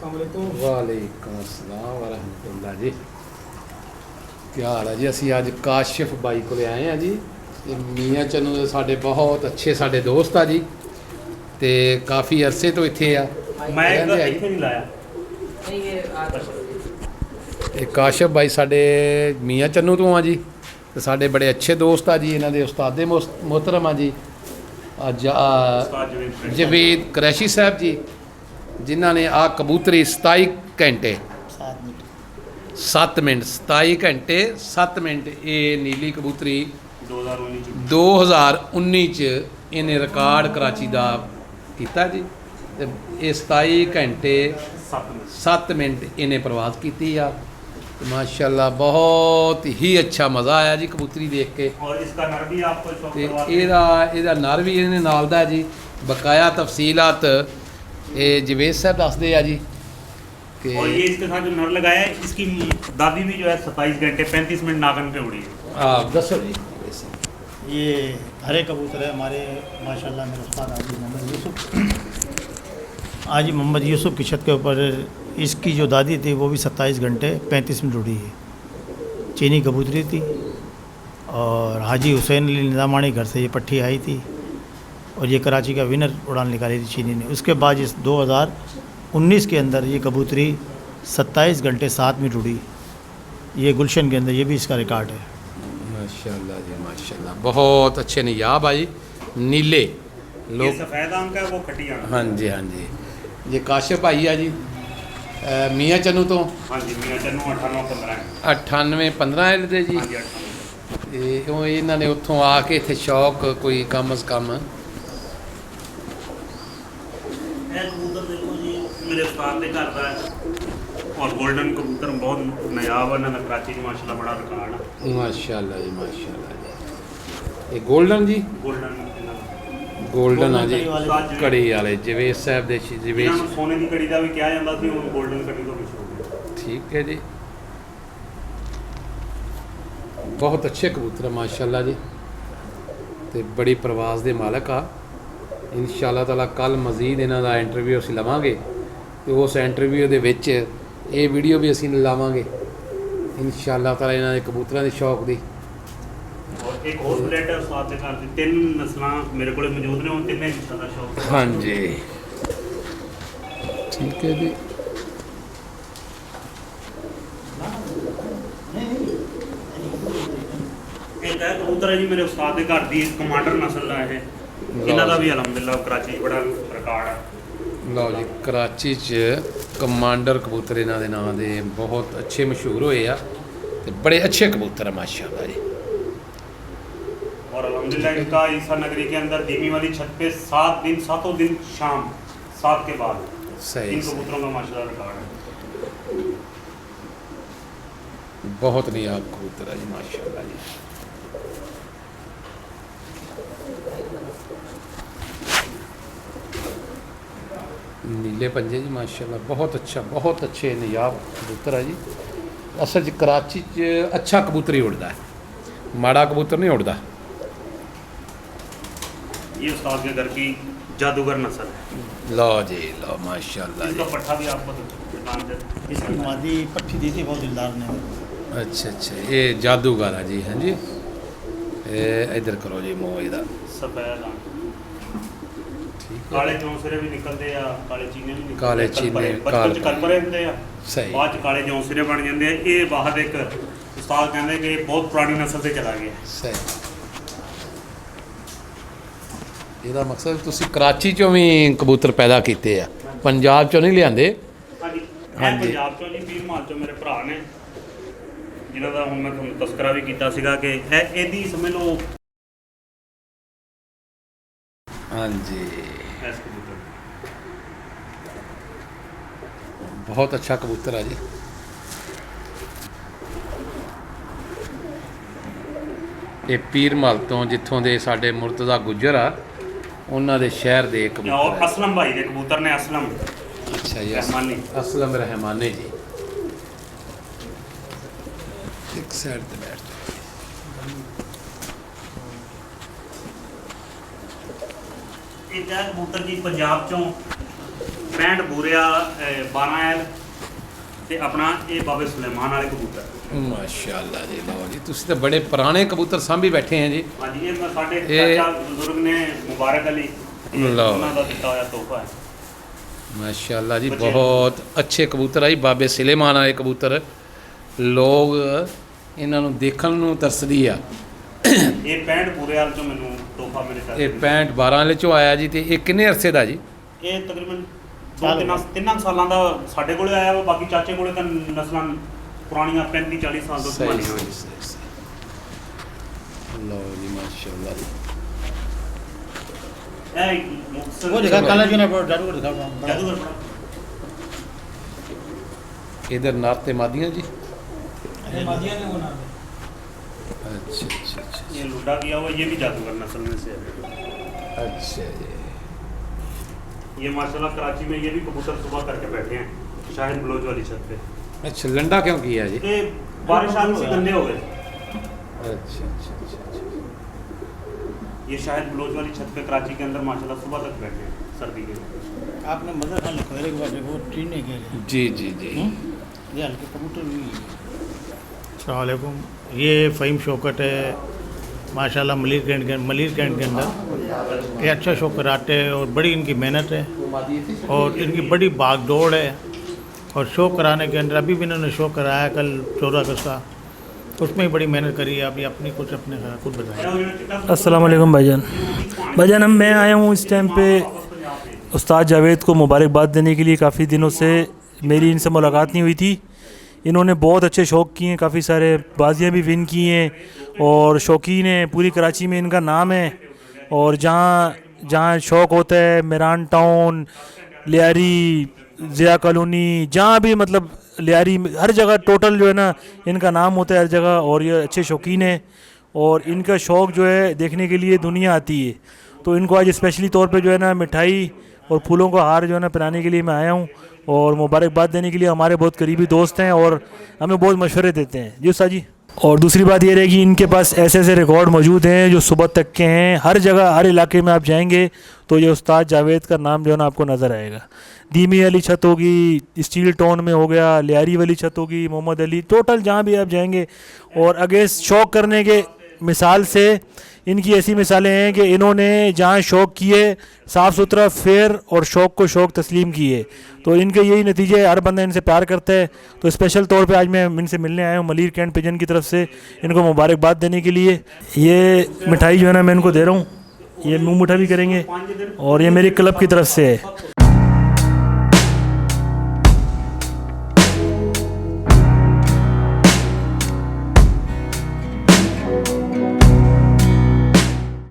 वालेकुम अस्सलाम वरहमतुल्लाह जी। क्या हाल है जी? ਅਸੀਂ ਅੱਜ ਕਾਸ਼ਿਫ ਬਾਈ ਕੋਲੇ ਆਏ ਆ ਜੀ। ਤੇ ਮੀਆਂ ਚੰਨੂ ਦੇ ਸਾਡੇ ਬਹੁਤ ਅੱਛੇ ਸਾਡੇ ਦੋਸਤ ਆ ਜੀ ਤੇ ਕਾਫੀ ਅਰਸੇ ਤੋਂ ਇੱਥੇ ਆ। ਮੈਂ ਇੱਥੇ ਨਹੀਂ ਲਾਇਆ। ਇਹ ਕਾਸ਼ਿਫ ਬਾਈ ਸਾਡੇ ਮੀਆਂ ਚੰਨੂ ਤੋਂ ਆ ਜੀ ਤੇ ਸਾਡੇ ਬੜੇ ਅੱਛੇ ਦੋਸਤ ਆ ਜੀ। ਇਹਨਾਂ ਦੇ ਉਸਤਾਦੇ ਮੁਹਤਰਮ ਆ ਜੀ ਅੱਜ ਜਵੇਦ ਕੁਰੈਸ਼ੀ ਸਾਹਿਬ ਜੀ, ਜਿਨ੍ਹਾਂ ਨੇ ਆ ਕਬੂਤਰੀ 27 ਘੰਟੇ 7 ਮਿੰਟ 27 ਘੰਟੇ 7 ਮਿੰਟ ਇਹ ਨੀਲੀ ਕਬੂਤਰੀ 2019 ਚ ਇਹਨੇ ਰਿਕਾਰਡ ਕਰਾਚੀ ਦਾ ਕੀਤਾ ਜੀ। ਤੇ ਇਹ 27 ਘੰਟੇ 7 ਮਿੰਟ ਇਹਨੇ ਪ੍ਰਵਾਜ਼ ਕੀਤੀ ਆ। माशाल्लाह बहुत ही अच्छा मज़ा आया जी कबूतरी देख के। और इसका नर भी आपको ਇਹਦਾ ਨਰ ਵੀ ਇਹਨੇ ਨਾਲ ਦਾ ਜੀ। बकाया तफसीलात ये जवेद साहब दसदे आ जी कि और ये इसके साथ जो नर लगाया है इसकी दादी भी जो है 27 घंटे 35 मिनट नागन पे उड़ी है। आप दसो जी। ये हरे कबूतर है हमारे माशाल्लाह मेरे उस्ताद हाजी मोहम्मद यूसुफ। हाजी मोहम्मद यूसुफ की छत के ऊपर इसकी जो दादी थी वो भी 27 घंटे 35 मिनट उड़ी है। चीनी कबूतरी थी और हाजी हुसैन अली निज़ामानी घर से ये पट्टी आई थी और ये कराची का विनर उड़ान निकाली थी चीनी ने। उसके बाद इस 2019 के अंदर ये कबूतरी 27 घंटे 7 मिनट उड़ी। ये गुलशन के अंदर ये भी इसका रिकॉर्ड है। माशाल्लाह जी माशाल्लाह बहुत अच्छे नियाब आई नीले ये सफ़ेद आम का है वो खटी आम। हाँ जी हाँ जी। ये काशिफ भाई है जी ਮੀਆਂ ਚੰਨੂ ਤੋਂ। ਹਾਂਜੀ ਮੀਆਂ ਚੰਨੂ 9815 9815 ਦੇ ਜੀ। ਹਾਂਜੀ 98। ਤੇ ਉਹ ਇਹਨਾਂ ਨੇ ਉੱਥੋਂ ਆ ਕੇ ਇੱਥੇ ਸ਼ੌਕ ਕੋਈ ਕਮ ਅਜ਼ ਕਮ ਇਹ ਕਬੂਤਰ ਦੇਖੋ ਜੀ ਮੇਰੇ ਉਸਤਾਦ ਦੇ ਘਰ ਦਾ ਹੈ और गोल्डन कबूतर बहुत नायाब है ना कराची में माशाल्लाह बड़ा रिकॉर्ड है। माशाल्लाह जी माशाल्लाह जी। ये गोल्डन जी गोल्डन आ जी कड़ी वाले जवेद साहब दे जवेद सोने की कड़ी का भी क्या जाता सी हुण गोल्डन कड़ी तो कुछ हो गया। ठीक है जी। बहुत अच्छे कबूतर है माशाल्लाह जी ते बड़ी प्रवास दे मालक आ। इंशाअल्लाह ताला कल मजीद इन्हां दा इंटरव्यू असीं लवांगे ते उस इंटरव्यू दे विच ये वीडियो भी असीं लावांगे इंशाअल्लाह ताला इन्हां दे कबूतरां दे शौक दी। और एक और ब्लेड है उस्ताद के घर दी 3 नस्लां मेरे कोले मौजूद ने उन तीने इंशाअल्लाह शौक। हाँ जी ठीक है जी। एक है कबूतर है जी मेरे उस्ताद के घर दी कमांडर नस्ल दा है। इन्हां दा भी अल्हम्दुलिल्लाह कराची च बड़ा रिकॉर्ड है। ਲਓ ਜੀ कराची च कमांडर कबूतर इन्हां दे नाम दे बहुत अच्छे मशहूर होए आ ते बड़े अच्छे कबूतर है माशाल्लाह जी। और अल्हम्दुलिल्लाह इनका ईसा नगरी के अंदर धीमी वाली छत पे 7 दिन 7 दिन शाम 7 के बाद सही इन कबूतरों का माशाल्लाह रिकॉर्ड है। बहुत नियाब कबूतर है जी माशाल्लाह जी। नीले पंजे जी माशाल्लाह बहुत अच्छे नियाब कबूतर है जी। असल च कराची च अच्छा कबूतर ही उड़ता है, माड़ा कबूतर नहीं उड़ता। ये उस्ताद के घर की जादूगर नस्ल है। लो जी लो माशाल्लाह इसका जी। पट्ठा भी आपको दुकान से इसकी मादी पट्टी दी थी बहुत दिलदार ने। अच्छा ये जादूगर है जी। हाँ जी इधर करो जी मुँह इधर सफेद आम ठीक है। काले जौंसरे भी निकलते आ काले चीने भी निकलते काले चीने, बचपन च कलपरे ਹੁੰਦੇ ਆ सही ਬਾਅਦ ਚ ਕਾਲੇ ਜੌਂਸਰੇ ਬਣ ਜਾਂਦੇ ਆ। ਇਹ ਬਾਹਰ ਇੱਕ ਉਸਤਾਦ ਕਹਿੰਦੇ ਕਿ ਬਹੁਤ ਪੁਰਾਣੀ ਨਸਲ ਤੇ ਚਲਾ ਗਿਆ। सही। ਇਹਦਾ ਮਕਸਦ ਤੁਸੀਂ ਕਰਾਚੀ ਚੋਂ ਵੀ ਕਬੂਤਰ ਪੈਦਾ ਕੀਤੇ ਆ, ਪੰਜਾਬ ਚੋਂ ਨਹੀਂ ਲਿਆਂਦੇ। ਹਾਂਜੀ ਹਾਂਜੀ। ਪੰਜਾਬ ਚੋਂ ਜੀ ਪੀਰ ਮਾਲ ਚੋਂ ਮੇਰੇ ਭਰਾ ਨੇ ਜਿਨ੍ਹਾਂ ਦਾ ਹੁਣ ਮੈਂ ਤੁਹਾਨੂੰ ਤਸਕਰਾ ਵੀ ਕੀਤਾ ਸੀਗਾ ਕਿ ਇਹਦੀ ਸਮਝ ਲਓ। हाँ जी ਇਸ ਕਬੂਤਰ बहुत अच्छा कबूतर है जी। ਇਹ ਪੀਰ ਮਲ ਤੋਂ ਜਿੱਥੋਂ ਦੇ ਸਾਡੇ ਮੁਰਤਜ਼ਾ ਗੁੱਜਰ ਆ ਉਹਨਾਂ ਦੇ ਸ਼ਹਿਰ ਦੇ ਕਬੂਤਰ और ਹੈ। असलम भाई के कबूतर ने असलम अच्छा जी रहमानी। असलम रहमानी जी। एक साइड पे बैठ ਇਹ ਕਬੂਤਰ ਜੀ ਪੰਜਾਬ ਚੋਂ 65 ਬੂਰਿਆ 12 ਐਲ ਤੇ ਆਪਣਾ ਇਹ ਬਾਬੇ ਸੁਲੇਮਾਨ ਵਾਲੇ ਕਬੂਤਰ। ਮਾਸ਼ਾਅੱਲਾ ਜੀ, ਲਓ ਜੀ ਤੁਸੀਂ ਤਾਂ ਬੜੇ ਪੁਰਾਣੇ ਕਬੂਤਰ ਸਾਂਭੀ ਬੈਠੇ ਆ ਜੀ। ਹਾਂਜੀ ਇਹ ਸਾਡੇ ਇਹ- ਚਾਚਾ ਬਜ਼ੁਰਗ ਨੇ ਮੁਬਾਰਕ ਅਲੀ, ਇਹ ਲਓ। ਉਹਨਾਂ ਦਾ ਦਿੱਤਾ ਹੋਇਆ ਤੋਹਫਾ ਹੈ। माशाल्लाह जी, बच्चे- बहुत अच्छे कबूतर आई बाबे सुलेमान वाले कबूतर। लोग इन्हों देखने ਨੂੰ ਤਰਸਦੀ ਆ। ਇਹ 65 ਬੂਰੇ ਵਾਲ ਚੋਂ ਮੈਨੂੰ ਤੋਹਫਾ ਮੇਰੇ ਚਾਚੇ ਇਹ 65 12 ਵਾਲੇ ਚੋਂ ਆਇਆ ਜੀ। ਤੇ ਇਹ ਕਿੰਨੇ ਅਰਸੇ ਦਾ ਜੀ? ਇਹ ਤਕਰੀਬਨ ਤਿੰਨਾਂ ਸਾਲਾਂ ਦਾ ਸਾਡੇ ਕੋਲੇ ਆਇਆ ਵਾ। ਬਾਕੀ ਚਾਚੇ ਕੋਲੇ ਤਾਂ ਨਸਲਾਂ ਪੁਰਾਣੀਆਂ 35 40 ਸਾਲ ਤੋਂ ਸੰਭਾਲੀਆਂ ਹੋਈਆਂ। ਲਓ ਜੀ ਮਾਸ਼ਾਅੱਲਾ ਜੀ। ਇਹ ਮੁਕਤਸਰ वो दिखा काला जो ना जादूगर दिखा ਜਾਦੂਗਰ बड़ा। इधर नात ते मादियाँ जी। मादिया ने वो ना अच्छा अच्छा अच्छा ये लुड्डा किया हुआ, ये भी जादूगर नस्ल में से है। अच्छा जी। ये माशाल्लाह कराची में ये भी कबूतर सुबह करके बैठे हैं शाहिद बलोच वाली छत पे। अच्छा लंडा क्यों किया जी? ये बारिश आने से गंदे हो गए। अच्छा अच्छा अच्छा अच्छा। ये शाहिद बलोच वाली छत पे कराची के अंदर माशाल्लाह सुबह तक बैठे हैं सर्दी के। आपने मदर खान लिखवाने के बाद वो ट्रेन नहीं कह रहे जी जी जी। ये हल्के कबूतर भी। अस्सलाम वालेकुम, ये फ़हीम शौकत है माशाल्लाह मलिर कैंट के अंदर ये अच्छा शौक कराते हैं और बड़ी इनकी मेहनत है और इनकी बड़ी भागदौड़ है। और शो कराने के अंदर अभी भी इन्होंने शो कराया कल 14 अगस्त का, उसमें ही बड़ी मेहनत करी है। अभी अपनी कुछ अपने खुद बताएं। अस्सलाम वालेकुम भाईजान। भाईजान मैं आया हूँ इस टाइम पे उस्ताद जावेद को मुबारकबाद देने के लिए। काफ़ी दिनों से मेरी इनसे मुलाकात नहीं हुई थी। इन्होंने बहुत अच्छे शौक़ किए हैं, काफ़ी सारे बाजियाँ भी विन की हैं और शौकीन हैं। पूरी कराची में इनका नाम है और जहाँ जहाँ शौक़ होता है, मेरान टाउन, लियारी, ज़िया कॉलोनी, जहाँ भी मतलब लियारी, हर जगह टोटल जो है ना इनका नाम होता है हर जगह। और ये अच्छे शौकीन हैं और इनका शौक़ जो है देखने के लिए दुनिया आती है। तो इनको आज स्पेशली तौर पे जो है ना मिठाई और फूलों का हार जो है ना पिलाने के लिए मैं आया हूँ और मुबारकबाद देने के लिए। हमारे बहुत करीबी दोस्त हैं और हमें बहुत मशवरे देते हैं जी उस्ताद जी। और दूसरी बात ये रहेगी, इनके पास ऐसे ऐसे रिकॉर्ड मौजूद हैं जो सुबह तक के हैं। हर जगह हर इलाके में आप जाएंगे तो ये उस्ताद जावेद का नाम जो है ना आपको नज़र आएगा। धीमी वाली छत होगी, स्टील टाउन में हो गया, लियारी वाली छत होगी, मोहम्मद अली, टोटल जहाँ भी आप जाएंगे। और अगेंस्ट शौक़ करने के मिसाल से इनकी ऐसी मिसालें हैं कि इन्होंने जहाँ शौक़ किए साफ़ सुथरा फेयर और शौक़ को शौक़ तस्लीम किए। तो इनके यही नतीजे, हर बंदा इनसे प्यार करता है। तो स्पेशल तौर पे आज मैं इनसे मिलने आया हूँ मलिर कैंट पिजन की तरफ से इनको मुबारकबाद देने के लिए। ये मिठाई जो है ना मैं इनको दे रहा हूँ, ये मुँह मीठा भी करेंगे और ये मेरी क्लब की तरफ से है।